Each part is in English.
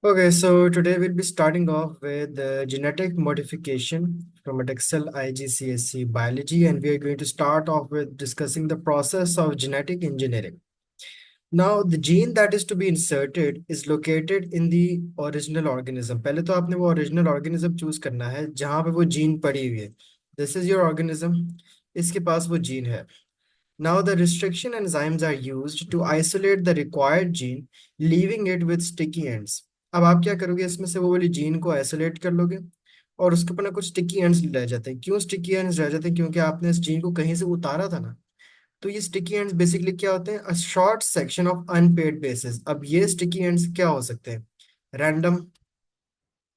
Okay, so today we'll be starting off with genetic modification from Edexcel IGCSE biology, and we are going to start off with discussing the process of genetic engineering. Now, the gene that is to be inserted is located in the original organism. पहले तो आपने वो original organism choose करना है जहाँ पे वो gene पड़ी हुई है. This is your organism. इसके पास वो gene है. Now, the restriction enzymes are used to isolate the required gene, leaving it with sticky ends. अब आप क्या करोगे, इसमें से वो वाली जीन को आइसोलेट कर लोगे और उसके ऊपर ना कुछ स्टिकी एंड्स रह जाते हैं. क्यों स्टिकी एंड्स रह जाते हैं? क्योंकि आपने इस जीन को कहीं से उतारा था ना. तो ये स्टिकी एंड्स बेसिकली क्या होते हैं? A short section of unpaired basis. अब ये स्टिकी एंड्स क्या हो सकते हैं? रैंडम,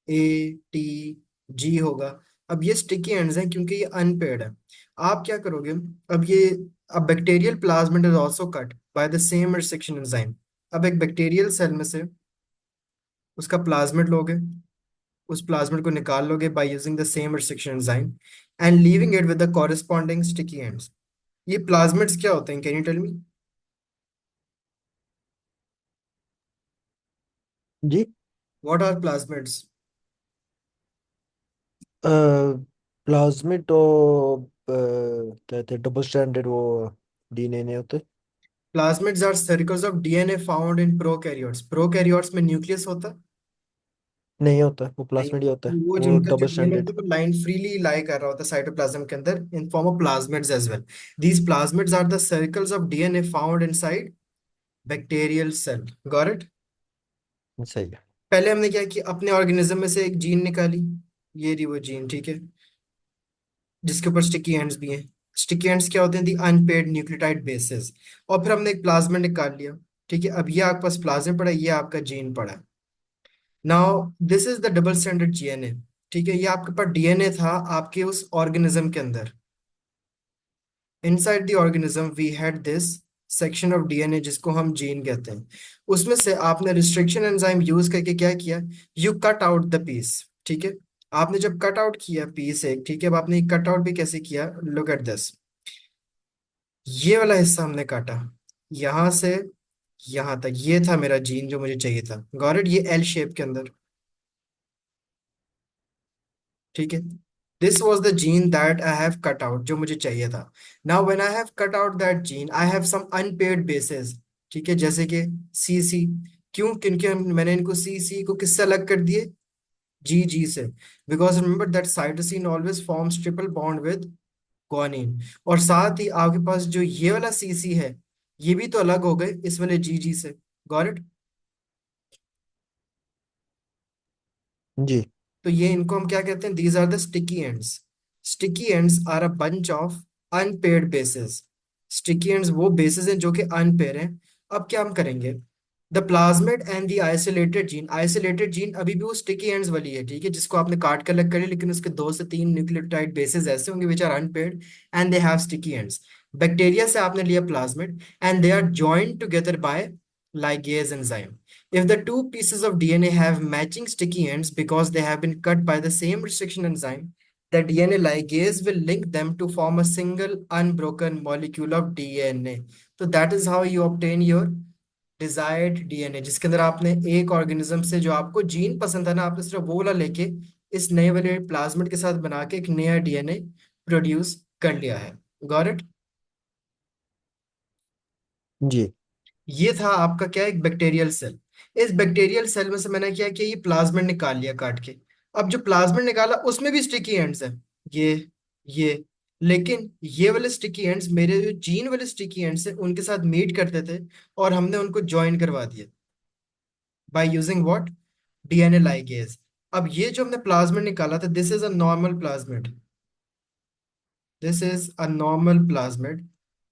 ATG होगा. अब ये स्टिकी एंड्स हैं क्योंकि ये अनपेड है. आप क्या करोगे? अब ये अब bacterial plasmid is also cut by the same resection enzyme. अब एक बैक्टीरियल सेल में से उसका प्लाज्मिड लोगे, उस प्लाज्मिड को निकाल लोगे by using the same resection enzyme and leaving it with the corresponding sticky ends. ये प्लाज्मिड्स क्या होते हैं? Can you tell me? जी। What are plasmids? प्लाज्मिड तो कहते हैं डबल स्टैंडर्ड वो डीएनए नहीं होते। Plasmids are circles of DNA found in prokaryotes. Prokaryotes में न्यूक्लियस होता है? नहीं होता, वो नहीं. प्लाज्मिड ही होता है, वो वो जिनका जो डबल डीएनए स्टैंडर्ड। होता है वो लाइन फ्रीली लाई कर रहा होता है साइटोप्लाज्म के अंदर in form of plasmids as well. These plasmids are the circles of DNA found inside bacterial cell. Got it? सही है। पहले हमने क्या किया, अपने ऑर्गेनिज्म में से एक जीन निकाली. ये रही वो जीन, ठीक है, जिसके ऊपर स्टिकी एंड्स भी हैं. स्टिकी एंड्स क्या होते हैं? दी अनपेड न्यूक्लियोटाइड बेसिस. और फिर हमने एक प्लाज्मिड निकाल लिया. ठीक है, अब ये आपके पास प्लाज्मिड पड़ा है, ये आपका जीन पड़ा है. Now this is the double standard GNA. ठीक है, ये आपके पास डीएनए था आपके उस ऑर्गेनिज्म के अंदर. Inside the organism we had this section of DNA जिसको हम जीन कहते हैं. उसमें से आपने रिस्ट्रिक्शन एंजाइम यूज करके क्या किया? You cut out the piece. ठीक है, आपने जब कट आउट किया पीस एक, ठीक है, अब आपने कट आउट भी कैसे किया? Look at this. ये वाला हिस्सा हमने काटा, यहां से यहां तक. ये था मेरा जीन जो मुझे चाहिए था. Got it? ये एल शेप के अंदर. ठीक है, this was the gene that I have cut out जो मुझे चाहिए था. Now when I have cut out that gene I have some unpaired bases. ठीक है, जैसे कि CC. क्यों? क्योंकि मैंने इनको CC को किससे अलग कर दिए? GG से. Because remember that cytosine always forms triple bond with guanine. और साथ ही आपके पास जो ये वाला CC है, ये भी तो अलग हो गए इस वाले GG से. Got it? जी। तो ये इनको हम क्या कहते हैं? These are the sticky ends. Sticky ends are a bunch of unpaired bases. Sticky ends वो बेसिस हैं जो कि अनपेड हैं. अब क्या हम करेंगे? The plasmid and the isolated gene. Isolated gene अभी भी वो स्टिकी एंड्स वाली है, ठीक है, जिसको आपने काट कर अलग करी, लेकिन उसके 2 से 3 न्यूक्लियोटाइड बेसिस ऐसे होंगे which are unpaired and they have sticky ends. Bacteria से आपने लिया plasmid and they are joined together by ligase enzyme. If the two pieces of DNA have matching sticky ends because they have been cut by the same restriction enzyme, the DNA ligase will link them to form a single unbroken molecule of DNA. So that is how you obtain your desired DNA, जिसके अंदर आपने एक organism से जो आपको gene पसंद था ना, आपने सिर्फ वो वाला लेके इस नए वाले प्लाज्मिड के साथ बना के एक नया DNA प्रोड्यूस कर लिया है. Got it? जी। ये था आपका क्या? एक बैक्टीरियल सेल. इस बैक्टीरियल सेल में से मैंने क्या किया? ये प्लाज्मिड निकाल लिया काट के. अब जो प्लाज्मिड निकाला उसमें भी स्टिकी एंड्स हैं. ये ये लेकिन ये वाले स्टिकी एंड्स मेरे जो जीन वाले स्टिकी एंड्स हैं उनके साथ मीट करते थे और हमने उनको ज्वाइन करवा दिया by using what? DNA ligase. अब ये जो हमने प्लाज्मिड निकाला था, this is a normal plasmid. This is a normal plasmid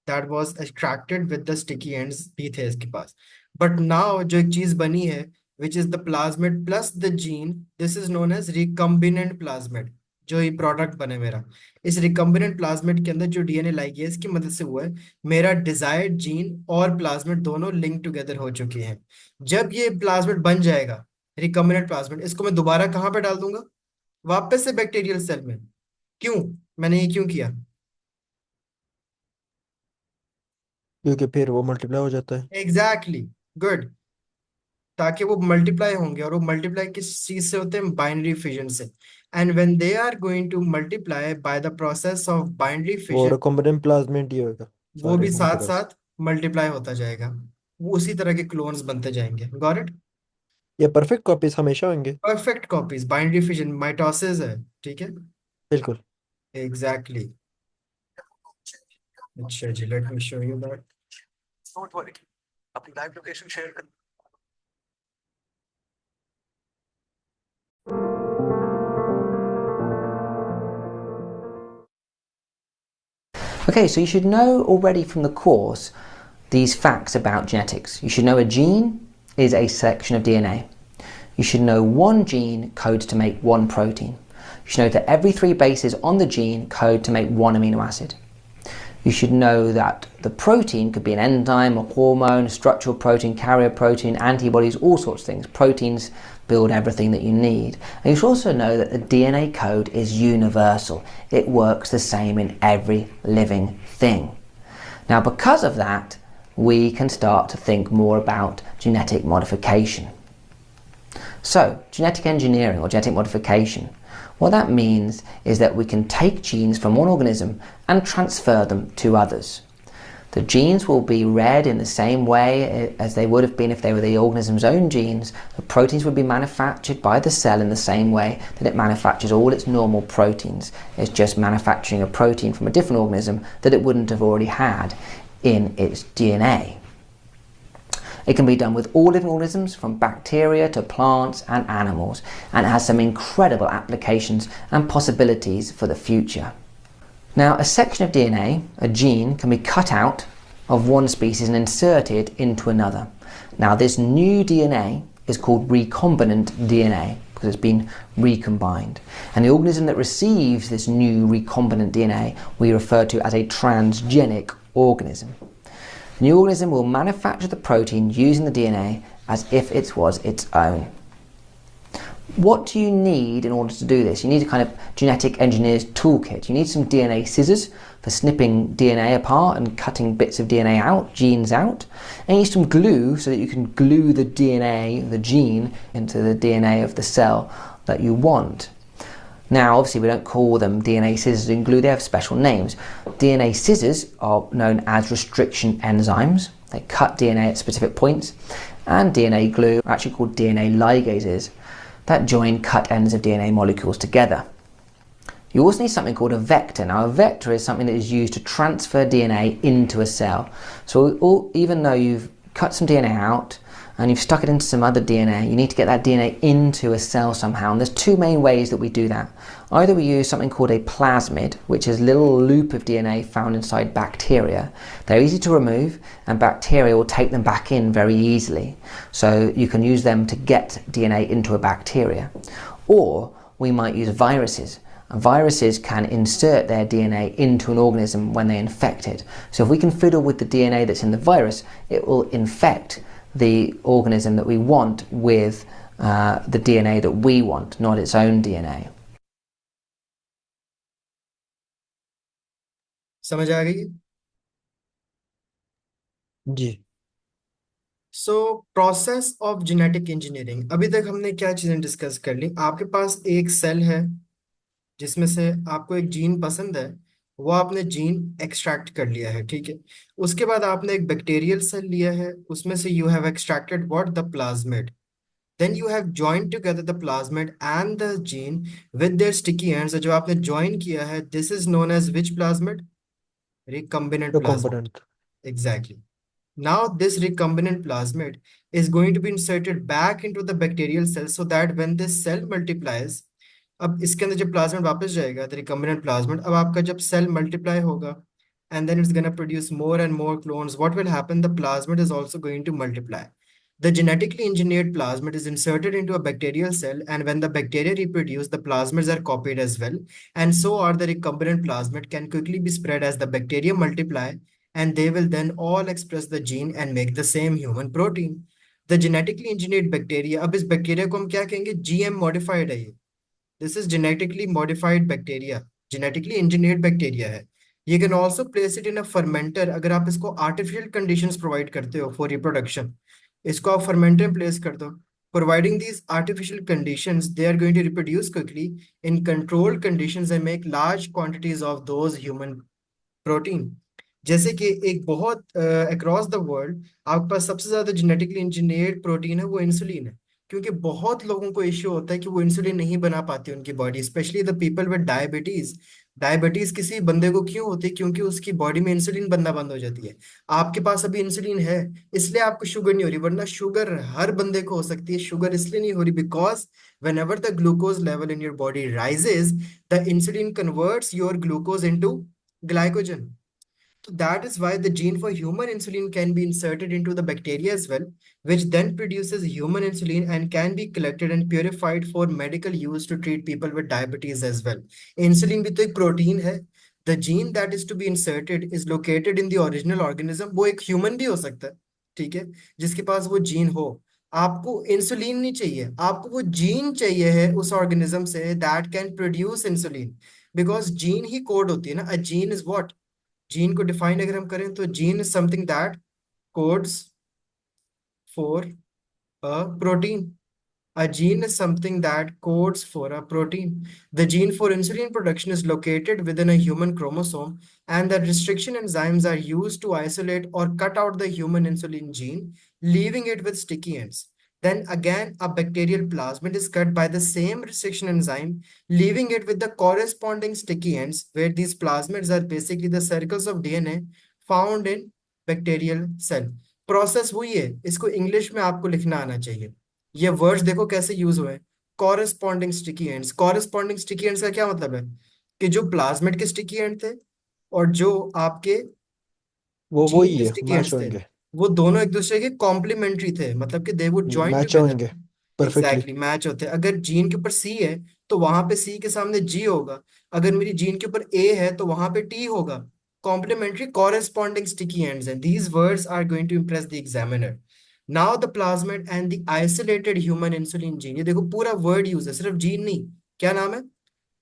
that was extracted with the sticky ends भी थे इसके पास. बट नाउ जो एक चीज बनी है which is the plasmid plus the gene, this is known as recombinant plasmid. जो ये प्रोडक्ट बने मेरा, इस रिकम्बिनेंट प्लाज्मिड के अंदर जो DNA लाइगेज की मदद से हुआ है, मेरा डिजायर्ड जीन और प्लाज्मिड दोनों लिंक टुगेदर हो चुके हैं. जब ये प्लाज्मिड बन जाएगा, रिकम्बिनेंट प्लाज्मिड, इसको मैं दोबारा कहाँ पे डाल दूंगा? वापस से बैक्टीरियल सेल में. क्यों? मैंने ये क्यों किया? क्योंकि फिर वो मल्टीप्लाई हो जाता है। एग्जैक्टली. गुड. ताकि वो मल्टीप्लाई होंगे, और वो मल्टीप्लाई किस चीज से होते हैं, बाइनरी फिजन से। And when they are going to multiply by the process of binary वो फिजन, रिकॉम्बिनेंट प्लाज्मिड ही होगा वो सारे भी उनके साथ पास। साथ मल्टीप्लाई होता जाएगा। वो उसी तरह के क्लोन्स बनते जाएंगे। Got it? ये परफेक्ट कॉपीज हमेशा होंगे। Perfect copies, binary fission, mitosis है। ठीक है। बिल्कुल। Exactly exactly. अच्छा जी, let me show you that. Don't worry, अपनी लाइव लोकेशन शेयर कर। Okay, so you should know already from the course these facts about genetics. You should know a gene is a section of DNA. You should know one gene codes to make one protein. You should know that every 3 bases on the gene code to make one amino acid. You should know that the protein could be an enzyme, a hormone, a structural protein, carrier protein, antibodies, all sorts of things. Proteins build everything that you need. And you should also know that the DNA code is universal. It works the same in every living thing. Now, because of that, we can start to think more about genetic modification. So, genetic engineering or genetic modification, what that means is that we can take genes from one organism and transfer them to others. The genes will be read in the same way as they would have been if they were the organism's own genes. The proteins would be manufactured by the cell in the same way that it manufactures all its normal proteins. It's just manufacturing a protein from a different organism that it wouldn't have already had in its DNA. It can be done with all living organisms, from bacteria to plants and animals, and it has some incredible applications and possibilities for the future. Now, a section of DNA, a gene, can be cut out of one species and inserted into another. Now, this new DNA is called recombinant DNA because it's been recombined. And the organism that receives this new recombinant DNA we refer to as a transgenic organism. The new organism will manufacture the protein using the DNA as if it was its own. What do you need in order to do this? You need a kind of genetic engineer's toolkit. You need some DNA scissors for snipping DNA apart and cutting bits of DNA out, genes out. And you need some glue so that you can glue the DNA, the gene, into the DNA of the cell that you want. Now, obviously, we don't call them DNA scissors and glue, they have special names. DNA scissors are known as restriction enzymes. They cut DNA at specific points. And DNA glue are actually called DNA ligases that join cut ends of DNA molecules together. You also need something called a vector. Now, a vector is something that is used to transfer DNA into a cell. So even though you've cut some DNA out and you've stuck it into some other DNA, you need to get that DNA into a cell somehow. And there's 2 main ways that we do that. Either we use something called a plasmid, which is a little loop of DNA found inside bacteria. They're easy to remove, and bacteria will take them back in very easily. So you can use them to get DNA into a bacteria. Or we might use viruses. Viruses can insert their DNA into an organism when they infect it. So if we can fiddle with the DNA that's in the virus, it will infect the organism that we want with the DNA that we want, not its own DNA. समझ आ गई? जी। So process of genetic engineering, अभी तक हमने क्या चीजें discuss कर ली। आपके पास एक सेल है जिसमें से आपको एक जीन पसंद है, वो आपने जीन एक्सट्रैक्ट कर लिया है, ठीक है। उसके बाद आपने एक बैक्टीरियल सेल लिया है, उसमें से you have extracted what, the plasmid. Then you have joined together the plasmid and the gene with their sticky ends. जो आपने ज्वाइन किया है, this is known as which plasmid? Recombinant plasmid. Recombinant. Exactly. Now this recombinant plasmid is going to be inserted back into the bacterial cell so that when this cell multiplies, अब इसके अंदर जब plasmid वापस जाएगा, the recombinant plasmid, अब आपका जब cell multiply होगा and then it's going to produce more and more clones, what will happen? The plasmid is also going to multiply. The genetically engineered plasmid is inserted into a bacterial cell, and when the bacteria reproduce, the plasmids are copied as well, and so are the recombinant plasmid can quickly be spread as the bacteria multiply, and they will then all express the gene and make the same human protein. The genetically engineered bacteria, अब इस bacteria को हम क्या कहेंगे? GM modified है ये। This is genetically modified bacteria, genetically engineered bacteria है। You can also place it in a fermenter, अगर आप इसको आर्टिफिशियल कंडीशंस प्रोवाइड करते हो फॉर रिप्रोडक्शन। इसको आप फर्मेंटर में प्लेस कर दो. Providing these artificial conditions, they are going to reproduce quickly in controlled conditions and make large quantities of those human protein. जैसे कि एक बहुत अक्रॉस द वर्ल्ड आपके पास सबसे ज्यादा जेनेटिकली इंजीनियर्ड प्रोटीन है, वो इंसुलिन है. क्योंकि बहुत लोगों को इश्यू होता है कि वो इंसुलिन नहीं बना पाती उनकी body, specially the people with diabetes. Diabetes किसी बंदे को क्यों होती है? क्योंकि उसकी बॉडी में इंसुलिन बनना बंद हो जाती है. आपके पास अभी इंसुलिन है, इसलिए आपको शुगर नहीं हो रही, वरना शुगर हर बंदे को हो सकती है. शुगर इसलिए नहीं हो रही because whenever the glucose level in your body rises, the insulin converts your glucose into glycogen. So that is why the gene for human insulin can be inserted into the bacteria as well, which then produces human insulin and can be collected and purified for medical use to treat people with diabetes as well. Insulin भी तो एक protein है. The gene that is to be inserted is located in the original organism. वो एक human भी हो सकता है, ठीक है, जिसके पास वो जीन हो. आपको इंसुलिन नहीं चाहिए, आपको वो जीन चाहिए है उस organism say that can produce insulin. Because gene he code होती है ना. A gene is what? Gene को डिफाइन अगर हम करें तो gene is something that codes for a protein. A gene is something that codes for a protein. The gene for insulin production is located within a human chromosome, and the restriction enzymes are used to isolate or cut out the human insulin gene, leaving it with sticky ends. Then again, a bacterial plasmid is cut by the same restriction enzyme, leaving it with the corresponding sticky ends, where these plasmids are basically the circles of DNA found in bacterial cell. Process हुई है, इसको English में आपको लिखना आना चाहिए. ये words देखो कैसे यूज हुए. Corresponding sticky ends. Corresponding sticky ends का क्या मतलब है? कि जो प्लाज्मिड के स्टिकी एंड थे और जो आपके वो जीन वही के है, स्टिकी मैच एंड्स थे, होंगे। वो दोनों एक दूसरे के कॉम्प्लीमेंट्री थे, मतलब कि they would join match together. होंगे परफेक्टली। एग्जैक्टली मैच होते हैं. अगर जीन के ऊपर सी है तो वहां पे सी के सामने जी होगा. अगर मेरी जीन के ऊपर ए है तो वहां पे टी होगा. Complementary corresponding sticky ends and these words are going to impress the examiner. Now the plasmid and the isolated human insulin gene. ये देखो पूरा वर्ड यूज है, सिर्फ जीन नहीं. क्या नाम है?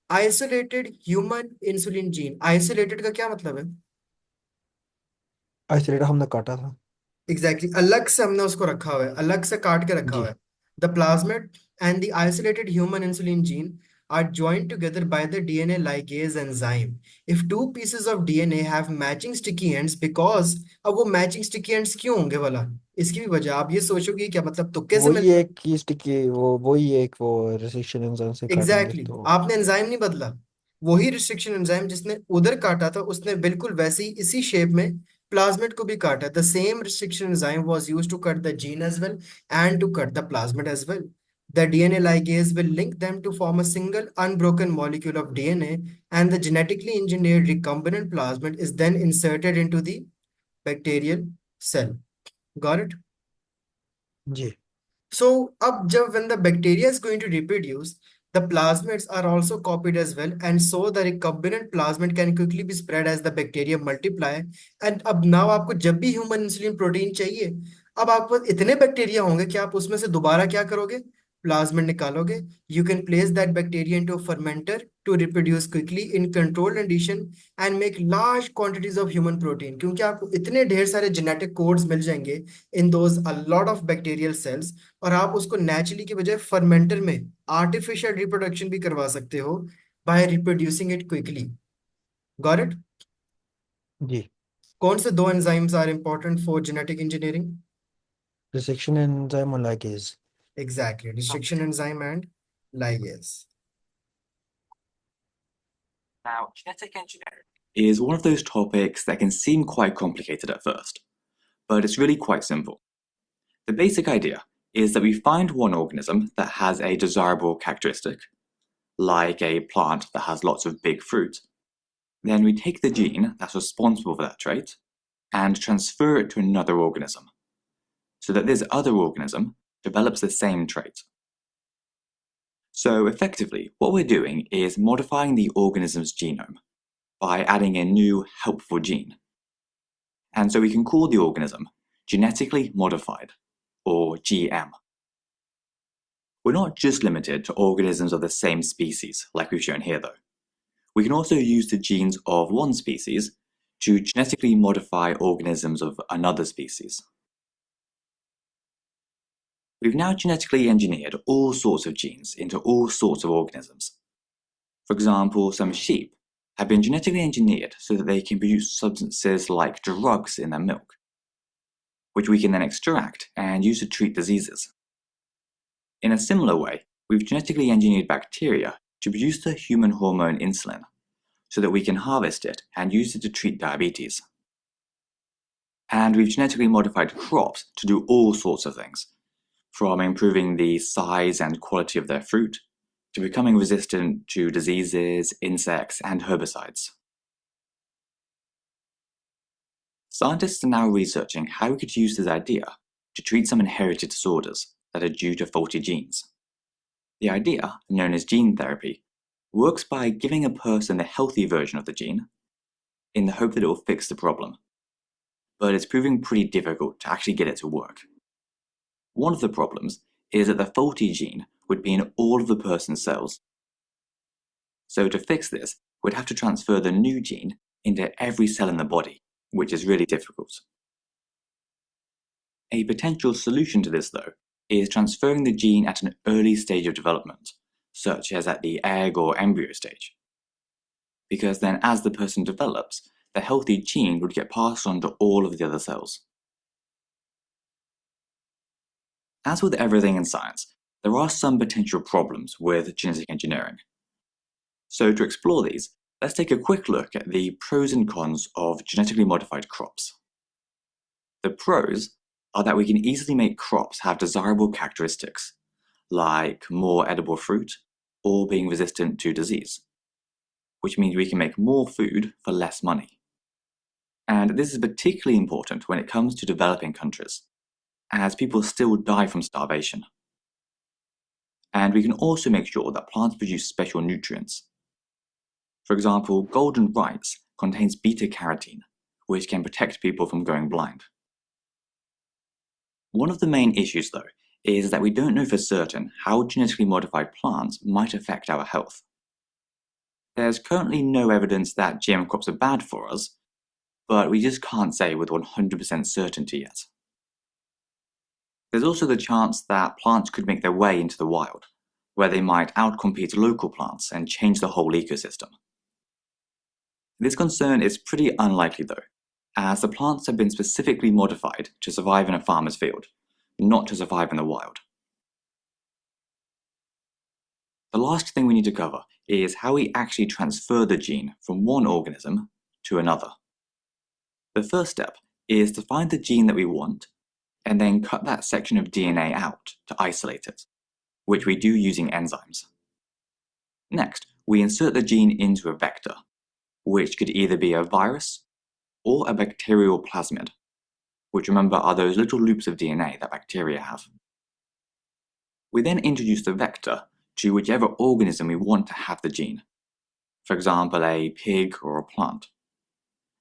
Isolated human insulin gene. Isolated का क्या मतलब है? आइसोलेटर हमने काटा था। एग्जैक्टली अलग से हमने उसको रखा हुआ है, अलग से काट के रखा हुआ जी। है. The plasmid and the isolated human insulin gene are joined together by the DNA ligase enzyme. If two pieces of DNA have matching sticky ends, because अब वो matching sticky ends क्यों होंगे वाला, इसकी भी वजह आप ये सोचोगे क्या मतलब तुक्के से वही मिलते हैं? एक की स्टिकी, वो वही एक वो रेस्ट्रिक्शन एंजाइम से काटेंगे एग्जैक्टली तो। आपने एंजाइम नहीं बदला. वही रिस्ट्रिक्शन एंजाइम जिसने उधर काटा था उसने बिल्कुल वैसे ही इसी शेप में प्लाज्मिड को भी काटा. The same restriction enzyme was used to cut the gene as well and to cut the plasmid as well. The DNA ligase will link them to form a single unbroken molecule of DNA, and the genetically engineered recombinant plasmid is then inserted into the bacterial cell. Got it? जी। So, up when the bacteria is going to reproduce, the plasmids are also copied as well, and so the recombinant plasmid can quickly be spread as the bacteria multiply. And अब now आपको जब भी human insulin protein चाहिए, अब आपको इतने bacteria होंगे कि आप उसमें से दोबारा क्या करोगे? प्लाज्मिड निकालोगे. You can place that bacteria into a fermenter to reproduce quickly in controlled condition and make large quantities of human protein. क्योंकि आपको इतने ढेर सारे जेनेटिक कोड्स मिल जाएंगे in those a lot of bacterial cells, और आप उसको नेचुरली की बजाय फर्मेंटर में आर्टिफिशियल रिप्रोडक्शन भी करवा सकते हो by reproducing it quickly. Got it? जी। कौन से दो enzymes are important for genetic engineering? Restriction enzyme और ligase. Exactly, restriction enzyme and ligase. Now, genetic engineering is one of those topics that can seem quite complicated at first, but it's really quite simple. The basic idea is that we find one organism that has a desirable characteristic, like a plant that has lots of big fruit. Then we take the gene that's responsible for that trait and transfer it to another organism, so that this other organism develops the same trait. So effectively, what we're doing is modifying the organism's genome by adding a new helpful gene. And so we can call the organism genetically modified, or GM. We're not just limited to organisms of the same species, like we've shown here though. We can also use the genes of one species to genetically modify organisms of another species. We've now genetically engineered all sorts of genes into all sorts of organisms. For example, some sheep have been genetically engineered so that they can produce substances like drugs in their milk, which we can then extract and use to treat diseases. In a similar way, we've genetically engineered bacteria to produce the human hormone insulin, so that we can harvest it and use it to treat diabetes. And we've genetically modified crops to do all sorts of things, from improving the size and quality of their fruit, to becoming resistant to diseases, insects, and herbicides. Scientists are now researching how we could use this idea to treat some inherited disorders that are due to faulty genes. The idea, known as gene therapy, works by giving a person the healthy version of the gene in the hope that it will fix the problem. But it's proving pretty difficult to actually get it to work. One of the problems is that the faulty gene would be in all of the person's cells. So to fix this, we'd have to transfer the new gene into every cell in the body, which is really difficult. A potential solution to this, though, is transferring the gene at an early stage of development, such as at the egg or embryo stage. Because then as the person develops, the healthy gene would get passed on to all of the other cells. As with everything in science, there are some potential problems with genetic engineering. So to explore these, let's take a quick look at the pros and cons of genetically modified crops. The pros are that we can easily make crops have desirable characteristics, like more edible fruit or being resistant to disease, which means we can make more food for less money. And this is particularly important when it comes to developing countries, as people still die from starvation. And we can also make sure that plants produce special nutrients. For example, golden rice contains beta-carotene, which can protect people from going blind. One of the main issues, though, is that we don't know for certain how genetically modified plants might affect our health. There's currently no evidence that GM crops are bad for us, but we just can't say with 100% certainty yet. There's also the chance that plants could make their way into the wild, where they might outcompete local plants and change the whole ecosystem. This concern is pretty unlikely though, as the plants have been specifically modified to survive in a farmer's field, not to survive in the wild. The last thing we need to cover is how we actually transfer the gene from one organism to another. The first step is to find the gene that we want and then cut that section of DNA out to isolate it, which we do using enzymes. Next, we insert the gene into a vector, which could either be a virus or a bacterial plasmid, which remember are those little loops of DNA that bacteria have. We then introduce the vector to whichever organism we want to have the gene, for example a pig or a plant.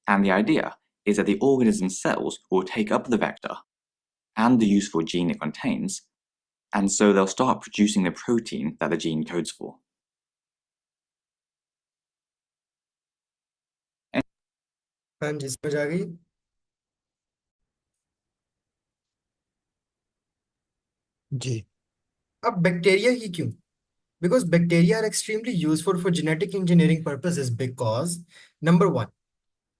And the idea is that the organism's cells will take up the vector and the useful gene it contains, and so they'll start producing the protein that the gene codes for. हाँ जी, समझ आ गई। जी। अब bacteria ही क्यों? Because bacteria are extremely useful for genetic engineering purposes because, number one,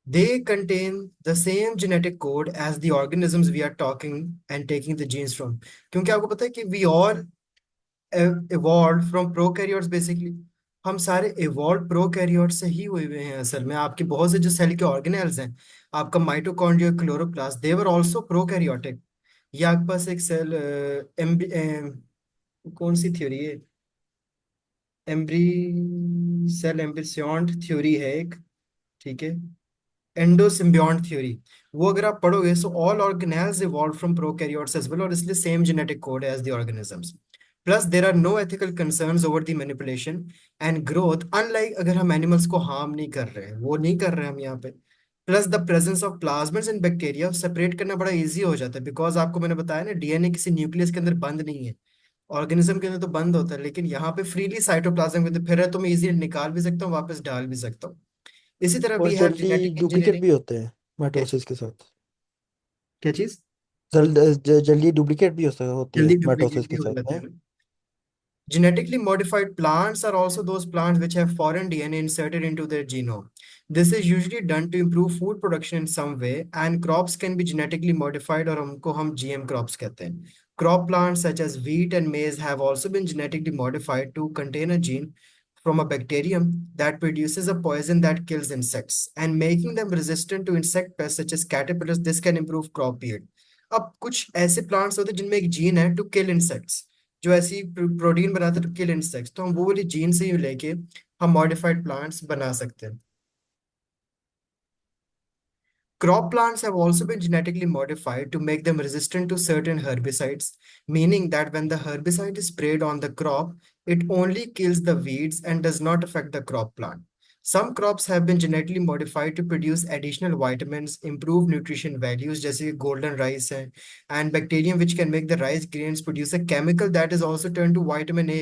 they contain the same genetic code as the organisms we are talking and taking the genes from. क्योंकि आपको पता है कि we all evolved from prokaryotes basically. हम सारे evolved prokaryotes से ही हुए हुए हैं असल में। आपके बहुत से जो सेल के ऑर्गेनेल्स हैं, आपका mitochondria, chloroplast, they were also prokaryotic. या आपके पास एक सेल कौन सी थ्योरी है, एम्ब्री सेल एम्ब्रिसियोन्ट थ्योरी है एक, ठीक है, एंडोसिम्बियोन्ट थ्योरी। वो अगर आप पढ़ोगे so all organelles evolve from prokaryotes as well, और इसलिए same genetic code as the organisms. Plus there are no ethical concerns over the manipulation and growth, unlike अगर हम एनिमल्स को हार्म नहीं कर रहे हैं, वो नहीं कर रहे हैं हम यहाँ पे। Plus the presence of plasmids in bacteria separate करना बड़ा इजी हो जाता है, बिकॉज आपको मैंने बताया ना डीएनए किसी न्यूक्लियस के अंदर बंद नहीं है, ऑर्गेनिज्म के अंदर तो बंद होता है, लेकिन यहाँ पे फ्रीली साइटोप्लाज्म के अंदर फिर है, तो मैं इजीली निकाल भी सकता हूँ, वापस डाल भी सकता हूँ। इसी तरह we have constantly genetic duplicate engineering. भी होते हैं माइटोसिस के साथ। क्या चीज? जल्दी डुप्लीकेट भी होती है जल्दी माइटोसिस डुप्लीकेट भी के हो साथ जाते में। हैं। Genetically modified plants are also those plants which have foreign DNA inserted into their genome. This is usually done to improve food production in some way, and crops can be genetically modified, और हमको हम GM crops कहते हैं. Crop plants such as wheat and maize have also been genetically modified to contain a gene from a bacterium that produces a poison that kills insects and making them resistant to insect pests such as caterpillars. This can improve crop yield. अब कुछ ऐसे plants होते हैं जिनमें एक gene है to kill insects, जो ऐसी प्रोटीन बनाते हैं टू किल इंसेक्ट्स, तो हम वो वाली जीन से ही लेके हम मॉडिफाइड प्लांट्स बना सकते हैं. Crop plants have also been genetically modified to make them resistant to certain herbicides, meaning that when the herbicide is sprayed on the crop, it only kills the weeds and does not affect the crop plant. Some crops have been genetically modified to produce additional vitamins, improve nutrition values, जैसे golden rice है, and bacterium which can make the rice grains produce a chemical that is also turned to vitamin A,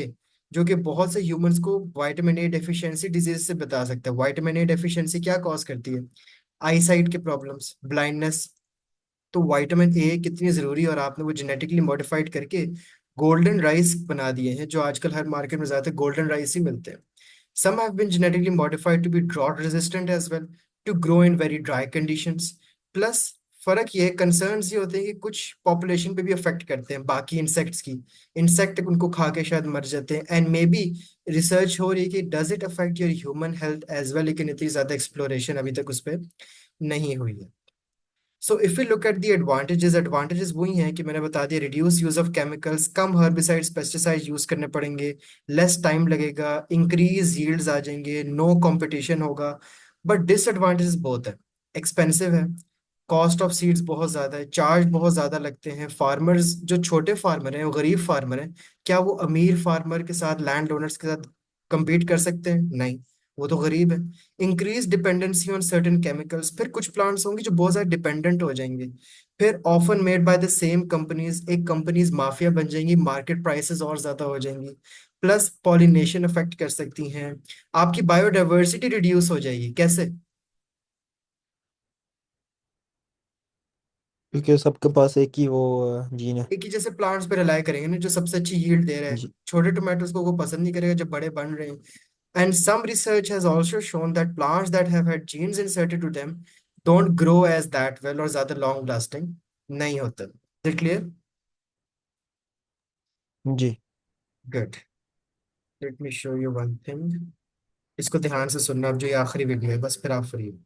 जो कि बहुत से humans को vitamin A deficiency disease से बता सकता है. Vitamin A deficiency क्या cause करती है? आई साइट के प्रॉब्लम्स, ब्लाइंडनेस. तो विटामिन ए कितनी जरूरी है, और आपने वो जेनेटिकली मॉडिफाइड करके गोल्डन राइस बना दिए हैं, जो आजकल हर मार्केट में ज्यादा गोल्डन राइस ही मिलते हैं. Some have been genetically modified to be drought resistant as well, to grow in very dry conditions. Plus फर्क ये कंसर्न्स ये होते हैं कि कुछ पॉपुलेशन पे भी अफेक्ट करते हैं बाकी इंसेक्ट्स की. इंसेक्ट उनको खा के शायद मर जाते हैं, एंड मे बी रिसर्च हो रही है कि does it affect your human health as well, लेकिन इतनी ज्यादा एक्सप्लोरेशन अभी तक उस पर नहीं हुई है. So if you look at the advantages, advantages वही हैं कि मैंने बता दिया, reduce use of chemicals, come herbicides pesticides use करने पड़ेंगे, लेस टाइम लगेगा, इंक्रीज यील्ड्स आ जाएंगे, नो कंपटीशन होगा. बट डिसएडवांटेजेस बहुत है. एक्सपेंसिव है, कॉस्ट ऑफ सीड्स बहुत ज्यादा है, चार्ज बहुत ज्यादा लगते हैं. फार्मर्स जो छोटे फार्मर हैं, वो गरीब फार्मर हैं, क्या वो अमीर फार्मर के साथ, लैंड ओनर्स के साथ compete कर सकते हैं? नहीं, वो तो गरीब है. Increase dependency on certain chemicals, फिर कुछ प्लांट्स होंगे जो बहुत ज्यादा डिपेंडेंट हो जाएंगे. फिर often made by the same companies, एक कंपनीज माफिया बन जाएंगी, मार्केट प्राइसेस और ज्यादा हो जाएंगी. प्लस पॉलिनेशन अफेक्ट कर सकती हैं. आपकी बायोडाइवर्सिटी रिड्यूस हो जाएगी. कैसे? क्योंकि सबके पास एक ही वो जीन है। एक ही जैसे प्लांट्स पे रिलाई करेंगे ना, जो सबसे अच्छी यील्ड दे रहा है. जी। छोटे टोमेटोज को वो पसंद नहीं करेगा जब बड़े बन रहे हैं. And some research has also shown that plants that have had genes inserted to them don't grow as that well और ज्यादा long lasting नहीं होते. Is it clear? Ji. Good. Let me show you one thing. इसको ध्यान से सुनना, अब जो ये आखिरी वीडियो है, बस फिर आप फ्री हो.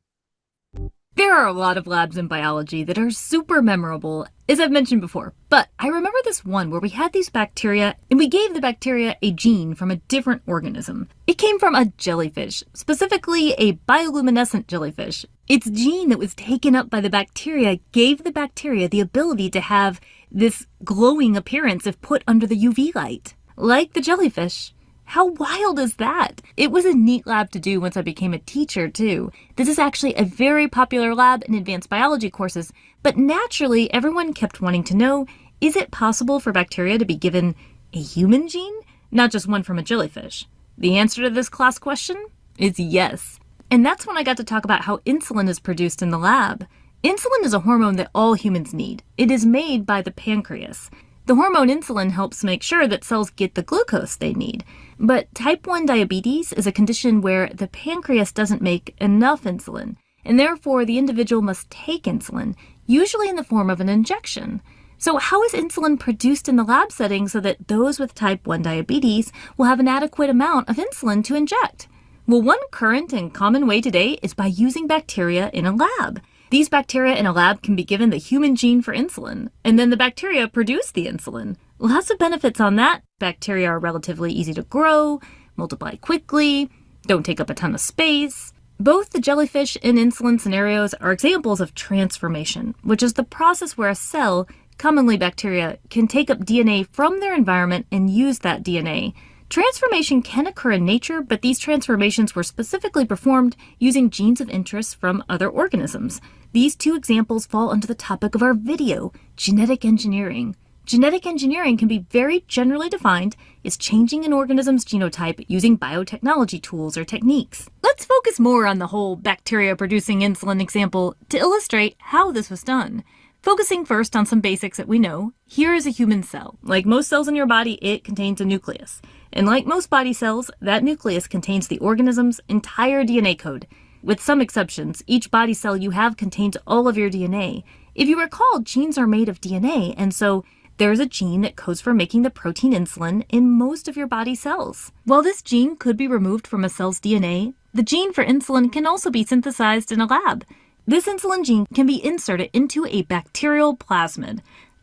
There are a lot of labs in biology that are super memorable, as I've mentioned before, but I remember this one where we had these bacteria and we gave the bacteria a gene from a different organism. It came from a jellyfish, specifically a bioluminescent jellyfish. Its gene that was taken up by the bacteria gave the bacteria the ability to have this glowing appearance if put under the UV light, like the jellyfish. How wild is that? It was a neat lab to do once I became a teacher, too. This is actually a very popular lab in advanced biology courses, but naturally, everyone kept wanting to know, is it possible for bacteria to be given a human gene, not just one from a jellyfish? The answer to this class question is yes. And that's when I got to talk about how insulin is produced in the lab. Insulin is a hormone that all humans need. It is made by the pancreas. The hormone insulin helps make sure that cells get the glucose they need. But type 1 diabetes is a condition where the pancreas doesn't make enough insulin, and therefore the individual must take insulin, usually in the form of an injection. So how is insulin produced in the lab setting so that those with type 1 diabetes will have an adequate amount of insulin to inject? Well, one current and common way today is by using bacteria in a lab. These bacteria in a lab can be given the human gene for insulin, and then the bacteria produce the insulin. Lots of benefits on that. Bacteria are relatively easy to grow, multiply quickly, don't take up a ton of space. Both the jellyfish and insulin scenarios are examples of transformation, which is the process where a cell, commonly bacteria, can take up DNA from their environment and use that DNA. Transformation can occur in nature, but these transformations were specifically performed using genes of interest from other organisms. These two examples fall under the topic of our video, genetic engineering. Genetic engineering can be very generally defined as changing an organism's genotype using biotechnology tools or techniques. Let's focus more on the whole bacteria producing insulin example to illustrate how this was done. Focusing first on some basics that we know, here is a human cell. Like most cells in your body, it contains a nucleus. And like most body cells, that nucleus contains the organism's entire DNA code. With some exceptions, each body cell you have contains all of your DNA. If you recall, genes are made of DNA, and so there's a gene that codes for making the protein insulin in most of your body cells. While this gene could be removed from a cell's DNA, the gene for insulin can also be synthesized in a lab. This insulin gene can be inserted into a bacterial plasmid.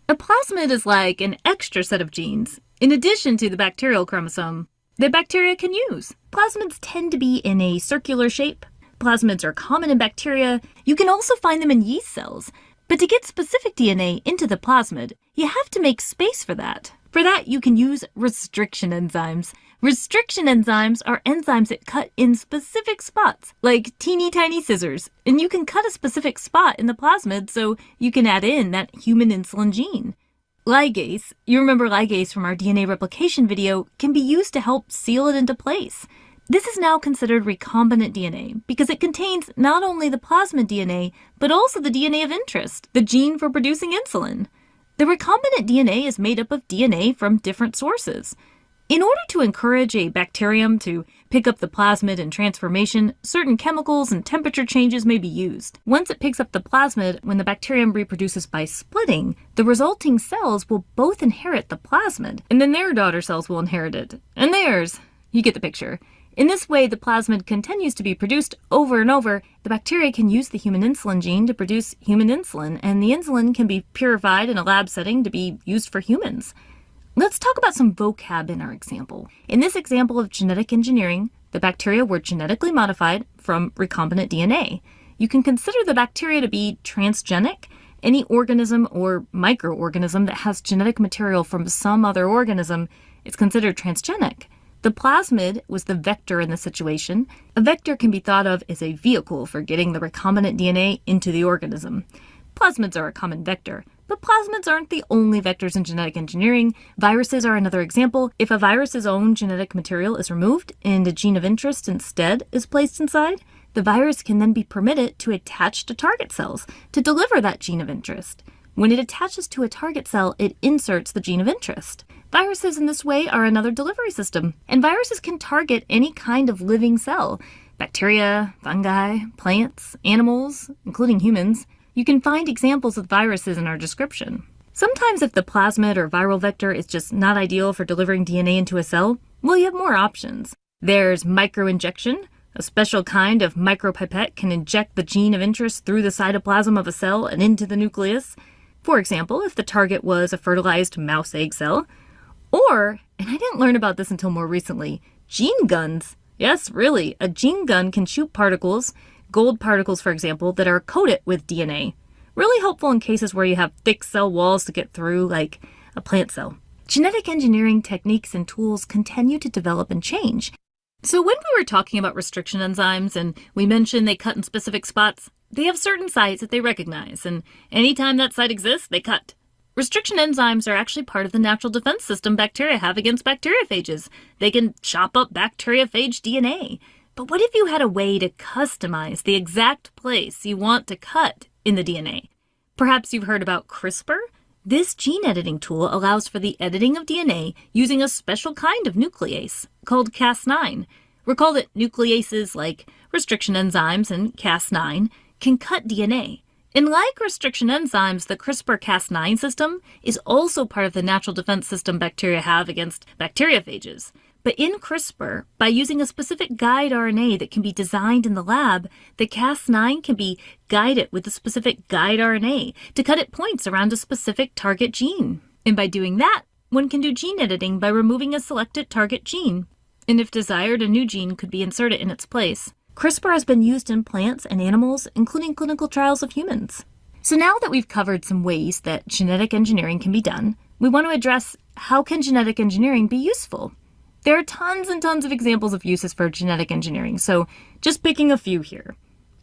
A plasmid is like an extra set of genes, in addition to the bacterial chromosome, that bacteria can use. Plasmids tend to be in a circular shape. Plasmids are common in bacteria. You can also find them in yeast cells. But to get specific DNA into the plasmid, you have to make space for that. For that, you can use restriction enzymes. Restriction enzymes are enzymes that cut in specific spots, like teeny tiny scissors, and you can cut a specific spot in the plasmid so you can add in that human insulin gene. Ligase, you remember ligase from our DNA replication video, can be used to help seal it into place. This is now considered recombinant DNA because it contains not only the plasmid DNA, but also the DNA of interest, the gene for producing insulin. The recombinant DNA is made up of DNA from different sources. In order to encourage a bacterium to pick up the plasmid in transformation, certain chemicals and temperature changes may be used. Once it picks up the plasmid, when the bacterium reproduces by splitting, the resulting cells will both inherit the plasmid, and then their daughter cells will inherit it. And theirs. You get the picture. In this way, the plasmid continues to be produced over and over. The bacteria can use the human insulin gene to produce human insulin, and the insulin can be purified in a lab setting to be used for humans. Let's talk about some vocab in our example. In this example of genetic engineering, the bacteria were genetically modified from recombinant DNA. You can consider the bacteria to be transgenic. Any organism or microorganism that has genetic material from some other organism is considered transgenic. The plasmid was the vector in the situation. A vector can be thought of as a vehicle for getting the recombinant DNA into the organism. Plasmids are a common vector, but plasmids aren't the only vectors in genetic engineering. Viruses are another example. If a virus's own genetic material is removed and a gene of interest instead is placed inside, the virus can then be permitted to attach to target cells to deliver that gene of interest. When it attaches to a target cell, it inserts the gene of interest. Viruses in this way are another delivery system, and viruses can target any kind of living cell. Bacteria, fungi, plants, animals, including humans. You can find examples of viruses in our description. Sometimes if the plasmid or viral vector is just not ideal for delivering DNA into a cell, well, you have more options. There's microinjection. A special kind of micropipette can inject the gene of interest through the cytoplasm of a cell and into the nucleus. For example, if the target was a fertilized mouse egg cell. Or, and I didn't learn about this until more recently, gene guns. Yes, really, a gene gun can shoot particles, gold particles for example, that are coated with DNA. Really helpful in cases where you have thick cell walls to get through, like a plant cell. Genetic engineering techniques and tools continue to develop and change. So when we were talking about restriction enzymes and we mentioned they cut in specific spots, they have certain sites that they recognize, and anytime that site exists, they cut. Restriction enzymes are actually part of the natural defense system bacteria have against bacteriophages. They can chop up bacteriophage DNA. But what if you had a way to customize the exact place you want to cut in the DNA? Perhaps you've heard about CRISPR? This gene editing tool allows for the editing of DNA using a special kind of nuclease called Cas9. Recall that nucleases like restriction enzymes and Cas9 can cut DNA. And like restriction enzymes, the CRISPR-Cas9 system is also part of the natural defense system bacteria have against bacteriophages. But in CRISPR, by using a specific guide RNA that can be designed in the lab, the Cas9 can be guided with a specific guide RNA to cut at points around a specific target gene. And by doing that, one can do gene editing by removing a selected target gene. And if desired, a new gene could be inserted in its place. CRISPR has been used in plants and animals, including clinical trials of humans. So now that we've covered some ways that genetic engineering can be done, we want to address how can genetic engineering be useful? There are tons and tons of examples of uses for genetic engineering, so just picking a few here.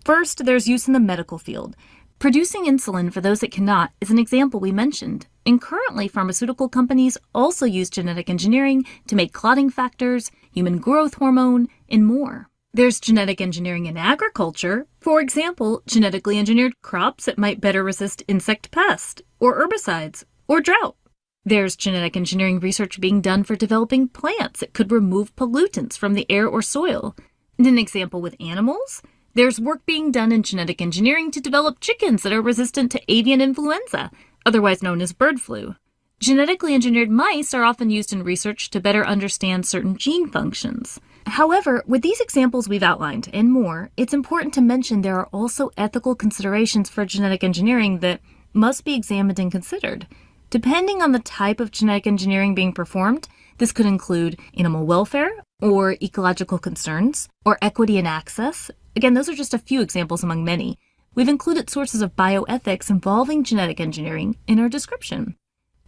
First, there's use in the medical field. Producing insulin for those that cannot is an example we mentioned, and currently pharmaceutical companies also use genetic engineering to make clotting factors, human growth hormone, and more. There's genetic engineering in agriculture. For example, genetically engineered crops that might better resist insect pest, or herbicides, or drought. There's genetic engineering research being done for developing plants that could remove pollutants from the air or soil. And an example with animals, there's work being done in genetic engineering to develop chickens that are resistant to avian influenza, otherwise known as bird flu. Genetically engineered mice are often used in research to better understand certain gene functions. However, with these examples we've outlined and more, it's important to mention there are also ethical considerations for genetic engineering that must be examined and considered. Depending on the type of genetic engineering being performed, this could include animal welfare, or ecological concerns, or equity and access. Again, those are just a few examples among many. We've included sources of bioethics involving genetic engineering in our description.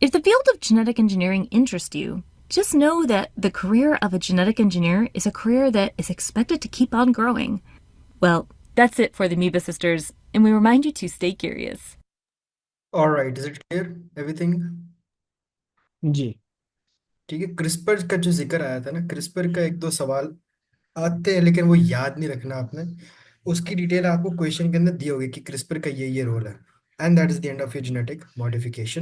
If the field of genetic engineering interests you, just know that the career of a genetic engineer is a career that is expected to keep on growing. Well, that's it for the Amoeba Sisters, and we remind you to stay curious. All right, is it clear everything? जी ठीक है, CRISPR का जो जिक्र आया था ना, CRISPR का एक दो सवाल आते हैं लेकिन वो याद नहीं रखना आपने। उसकी डिटेल आपको क्वेश्चन के अंदर दी होगी कि क्रिस्पर का ये रोल है। And that is the end of your genetic modification.